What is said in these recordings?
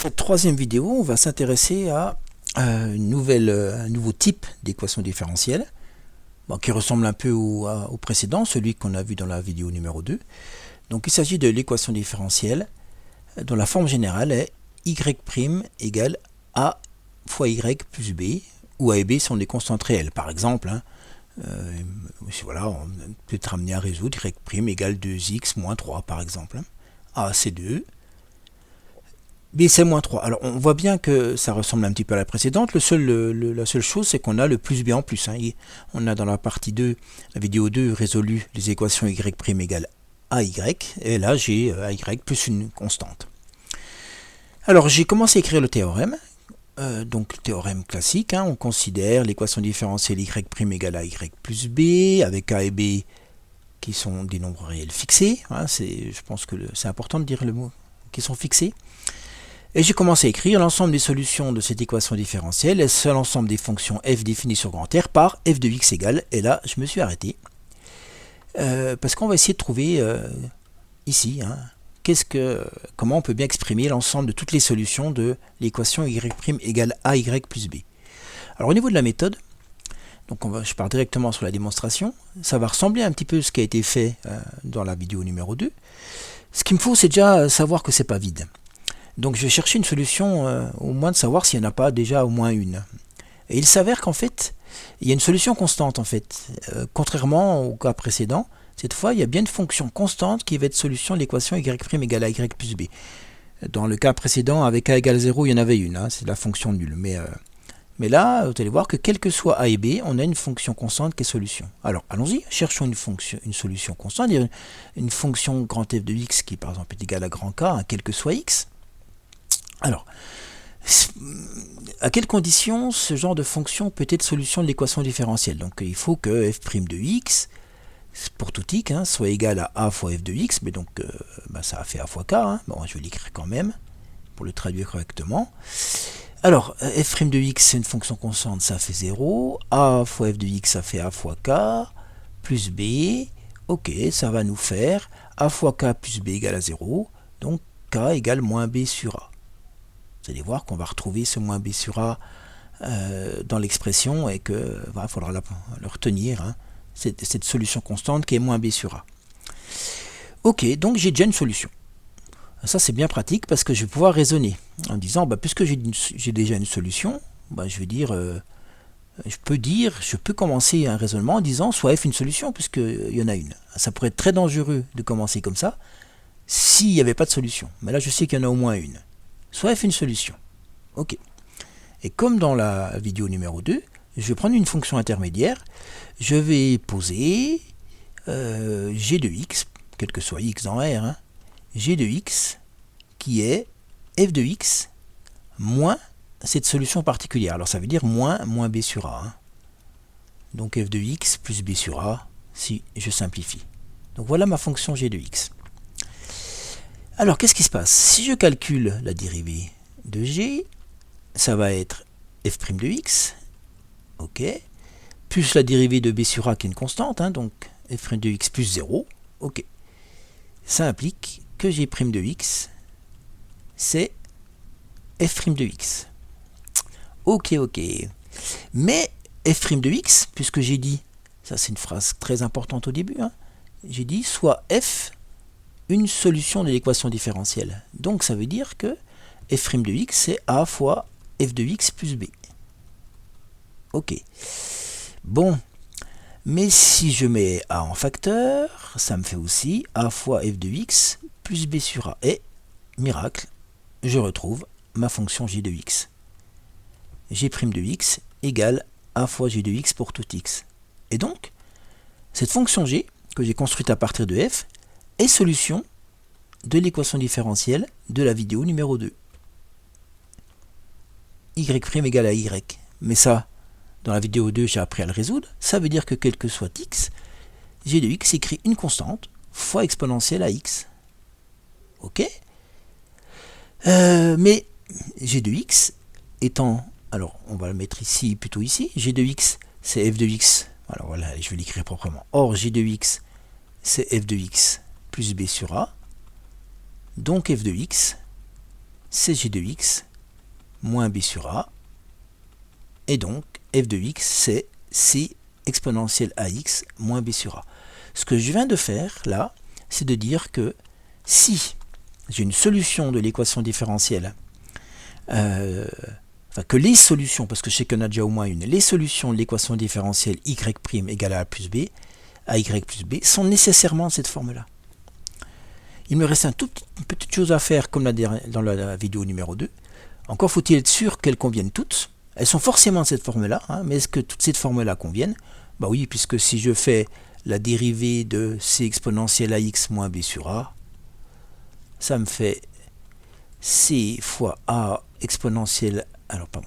Cette troisième vidéo, on va s'intéresser à un nouveau type d'équation différentielle qui ressemble un peu au précédent, celui qu'on a vu dans la vidéo numéro 2. Donc il s'agit de l'équation différentielle dont la forme générale est y' égale a fois y plus b, où a et b sont des constantes réelles. Par exemple, voilà, on peut être amené à résoudre y' égale 2x moins 3 par exemple. A c'est 2. B c'est moins 3. Alors on voit bien que ça ressemble un petit peu à la précédente. La seule chose, c'est qu'on a le plus B en plus. On a dans la partie 2, la vidéo 2, résolu les équations y' égale AY. Et là j'ai AY plus une constante. Alors j'ai commencé à écrire le théorème. Donc le théorème classique, on considère l'équation différentielle y' égale AY plus B, avec A et B qui sont des nombres réels fixés. Je pense que c'est important de dire le mot, qui sont fixés. Et j'ai commencé à écrire l'ensemble des solutions de cette équation différentielle et c'est l'ensemble des fonctions f définies sur grand R par f de x égale. Et là, je me suis arrêté. Parce qu'on va essayer de trouver ici, comment on peut bien exprimer l'ensemble de toutes les solutions de l'équation y' égale AY plus B. Alors au niveau de la méthode, donc je pars directement sur la démonstration. Ça va ressembler un petit peu à ce qui a été fait dans la vidéo numéro 2. Ce qu'il me faut, c'est déjà savoir que c'est pas vide. Donc je vais chercher une solution, au moins de savoir s'il n'y en a pas déjà au moins une. Et il s'avère qu'en fait, il y a une solution constante en fait. Contrairement au cas précédent, cette fois il y a bien une fonction constante qui va être solution de l'équation y' égale AY plus B. Dans le cas précédent, avec A égale 0, il y en avait une, c'est la fonction nulle. Mais là, vous allez voir que quel que soit A et B, on a une fonction constante qui est solution. Alors allons-y, cherchons une solution constante, une fonction grand f de x qui par exemple est égale à grand K, quel que soit x. Alors, à quelles conditions ce genre de fonction peut être solution de l'équation différentielle? Donc il faut que f' de x, pour tout x, soit égal à a fois f de x, mais donc ça a fait a fois k. Bon, je vais l'écrire quand même, pour le traduire correctement. Alors, f' de x, c'est une fonction constante, ça fait 0. A fois f de x, ça fait a fois k, plus b. Ok, ça va nous faire a fois k plus b égale à 0. Donc k égale moins b sur a. Vous allez voir qu'on va retrouver ce moins b sur a dans l'expression et qu'il faudra le retenir, cette solution constante qui est moins b sur a. Ok, donc j'ai déjà une solution. Ça c'est bien pratique parce que je vais pouvoir raisonner en disant, puisque j'ai déjà une solution, je vais dire, je peux commencer un raisonnement en disant soit f une solution puisqu'il y en a une. Ça pourrait être très dangereux de commencer comme ça s'il n'y avait pas de solution. Mais là je sais qu'il y en a au moins une. Soit f une solution. Ok. Et comme dans la vidéo numéro 2, je vais prendre une fonction intermédiaire. Je vais poser g de x, quel que soit x dans R, g de x qui est f de x moins cette solution particulière. Alors ça veut dire moins b sur a. Donc f de x plus b sur a si je simplifie. Donc voilà ma fonction g de x. Alors, qu'est-ce qui se passe? Si je calcule la dérivée de g, ça va être f' de x, ok, plus la dérivée de b sur a qui est une constante, donc f' de x plus 0, ok. Ça implique que g' de x, c'est f' de x. Ok. Mais f' de x, puisque j'ai dit, ça c'est une phrase très importante au début, j'ai dit soit f une solution de l'équation différentielle. Donc ça veut dire que f' de x c'est a fois f de x plus b. Ok. Bon, mais si je mets a en facteur, ça me fait aussi a fois f de x plus b sur a. Et, miracle, je retrouve ma fonction g de x. g' de x égale a fois g de x pour tout x. Et donc, cette fonction g, que j'ai construite à partir de f, est solution de l'équation différentielle de la vidéo numéro 2. y' égale à y. Mais ça, dans la vidéo 2, j'ai appris à le résoudre. Ça veut dire que quel que soit x, g de x écrit une constante fois exponentielle à x. Ok. Mais g de x étant, alors on va le mettre ici, plutôt ici, g de x c'est f de x. Alors voilà, je vais l'écrire proprement. Or, g de x c'est f de x plus b sur a. Donc f de x, c'est g de x moins b sur a. Et donc, f de x, c'est c exponentielle ax moins b sur a. Ce que je viens de faire, là, c'est de dire que si j'ai une solution de l'équation différentielle, enfin que les solutions, parce que je sais qu'il y en a déjà au moins une, les solutions de l'équation différentielle y' égale à a plus b, ay plus b, sont nécessairement de cette forme-là. Il me reste une petite chose à faire, comme dans la vidéo numéro 2. Encore faut-il être sûr qu'elles conviennent toutes. Elles sont forcément de cette forme-là, hein, mais est-ce que toutes ces formes-là conviennent? Bah oui, puisque si je fais la dérivée de c exponentielle ax moins b sur a, ça me fait c fois a exponentielle,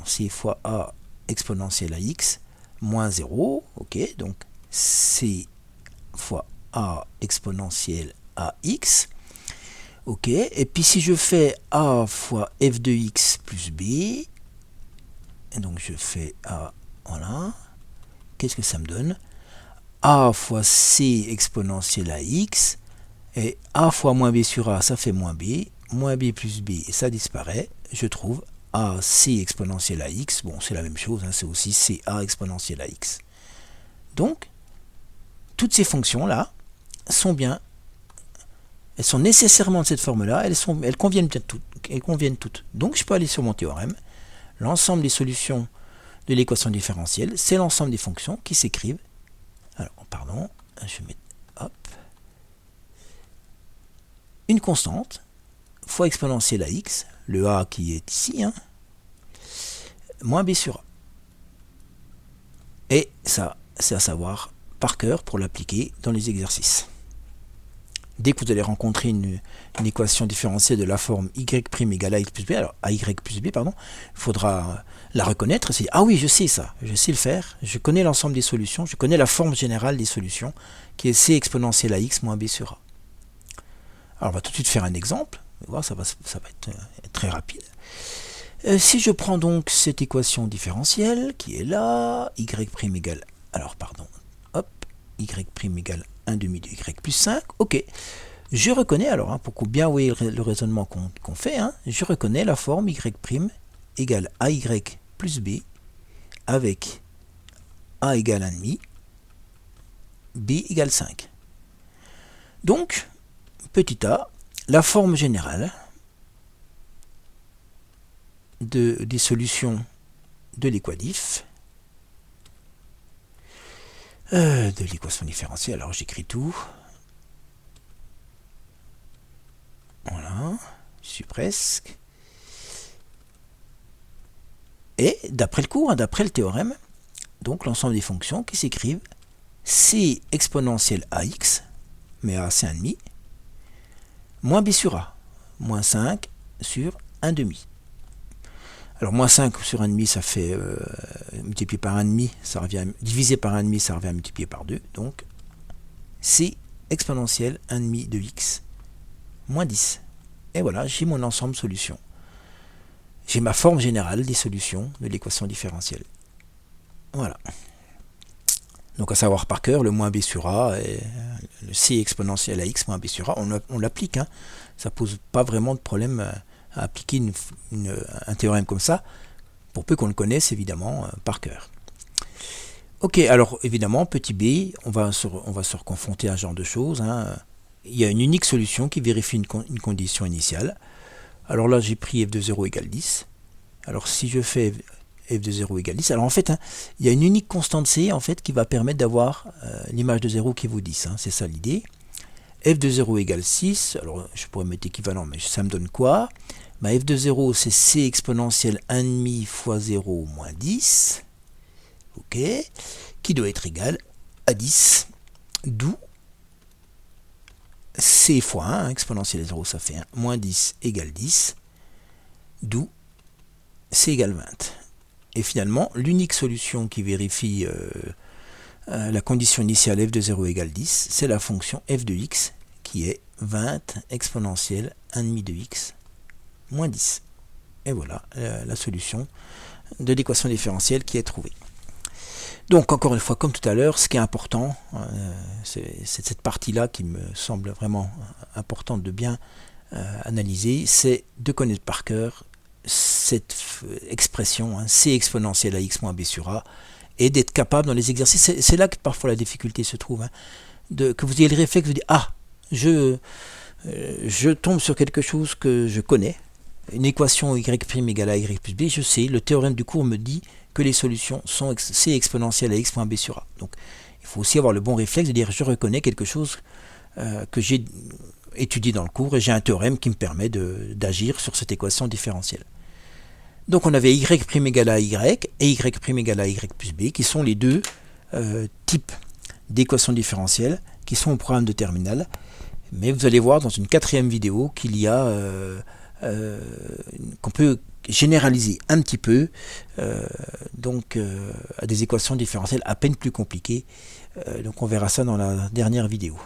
c fois a exponentielle ax moins 0, ok, donc c fois a exponentielle ax, ok, et puis si je fais a fois f de x plus b, et donc je fais a, voilà, qu'est-ce que ça me donne? A fois c exponentielle ax, et a fois moins b sur a, ça fait moins b plus b, et ça disparaît, je trouve a c exponentielle ax, bon c'est la même chose, hein, c'est aussi c a exponentielle ax. Donc, toutes ces fonctions-là sont bien, elles sont nécessairement de cette forme-là, elles conviennent toutes. Donc je peux aller sur mon théorème, l'ensemble des solutions de l'équation différentielle, c'est l'ensemble des fonctions qui s'écrivent. Alors, pardon, je vais mettre, hop, une constante, fois exponentielle à x, le a qui est ici, hein, moins b sur a. Et ça, c'est à savoir par cœur pour l'appliquer dans les exercices. Dès que vous allez rencontrer une équation différentielle de la forme y' égale à x plus b, alors ay plus b, pardon, il faudra la reconnaître et se dire, ah oui, je sais ça, je sais le faire, je connais l'ensemble des solutions, je connais la forme générale des solutions, qui est c exponentielle à x moins b sur a. Alors on va tout de suite faire un exemple, voir, ça va être très rapide. Si je prends donc cette équation différentielle, qui est là, y' égale, alors pardon, hop, y' égale 1 demi de y plus 5, ok. Je reconnais alors, hein, pour bien voyez le raisonnement qu'on fait, hein, je reconnais la forme y' égale ay plus b avec a égale 1,5, b égale 5. Donc, petit a, la forme générale des solutions de l'équadif, de l'équation différentielle, alors j'écris tout. Voilà, je suis presque. Et d'après le cours, d'après le théorème, donc l'ensemble des fonctions qui s'écrivent c exponentielle ax, mais a c'est 1,5, moins b sur a, moins 5 sur 1,5. Alors moins 5 sur 1,5, ça fait multiplié par 1,5, ça revient divisé par 1,5, ça revient multiplié par 2. Donc c exponentielle 1,5 de x moins 10. Et voilà, j'ai mon ensemble solution. J'ai ma forme générale des solutions de l'équation différentielle. Voilà. Donc à savoir par cœur, le moins b sur a, et le c exponentielle à x moins b sur a, on l'applique. Hein. Ça pose pas vraiment de problème à appliquer un théorème comme ça, pour peu qu'on le connaisse évidemment par cœur. Ok, alors évidemment, petit b, on va se reconfronter à ce genre de choses. Hein. Il y a une unique solution qui vérifie une condition initiale. Alors là, j'ai pris f de 0 égale 10. Alors si je fais f de 0 égale 10, alors en fait, hein, il y a une unique constante c en fait, qui va permettre d'avoir l'image de 0 qui vaut 10. Hein, c'est ça l'idée. F de 0 égale 6. Alors je pourrais mettre équivalent, mais ça me donne quoi? Bah, f de 0, c'est c exponentielle 1,5 fois 0 moins 10. Ok, qui doit être égal à 10. D'où c fois 1, exponentielle 0, ça fait 1, moins 10 égale 10, d'où c égale 20. Et finalement, l'unique solution qui vérifie la condition initiale f de 0 égale 10, c'est la fonction f de x, qui est 20 exponentielle 1,5 de x moins 10. Et voilà la solution de l'équation différentielle qui est trouvée. Donc encore une fois, comme tout à l'heure, ce qui est important, c'est cette partie-là qui me semble vraiment importante de bien analyser, c'est de connaître par cœur cette expression, hein, C exponentielle à x moins b sur a, et d'être capable dans les exercices, c'est là que parfois la difficulté se trouve, hein, que vous ayez le réflexe de dire, ah, je tombe sur quelque chose que je connais, une équation y' égale à y plus b, je sais, le théorème du cours me dit que les solutions sont C exponentielle à x moins b sur a. Donc il faut aussi avoir le bon réflexe de dire, je reconnais quelque chose que j'ai étudié dans le cours et j'ai un théorème qui me permet d'agir sur cette équation différentielle. Donc on avait y' égale à y et y' égale à y plus b qui sont les deux types d'équations différentielles qui sont au programme de terminale. Mais vous allez voir dans une 4e vidéo qu'il y a qu'on peut généraliser un petit peu à des équations différentielles à peine plus compliquées. Donc on verra ça dans la dernière vidéo.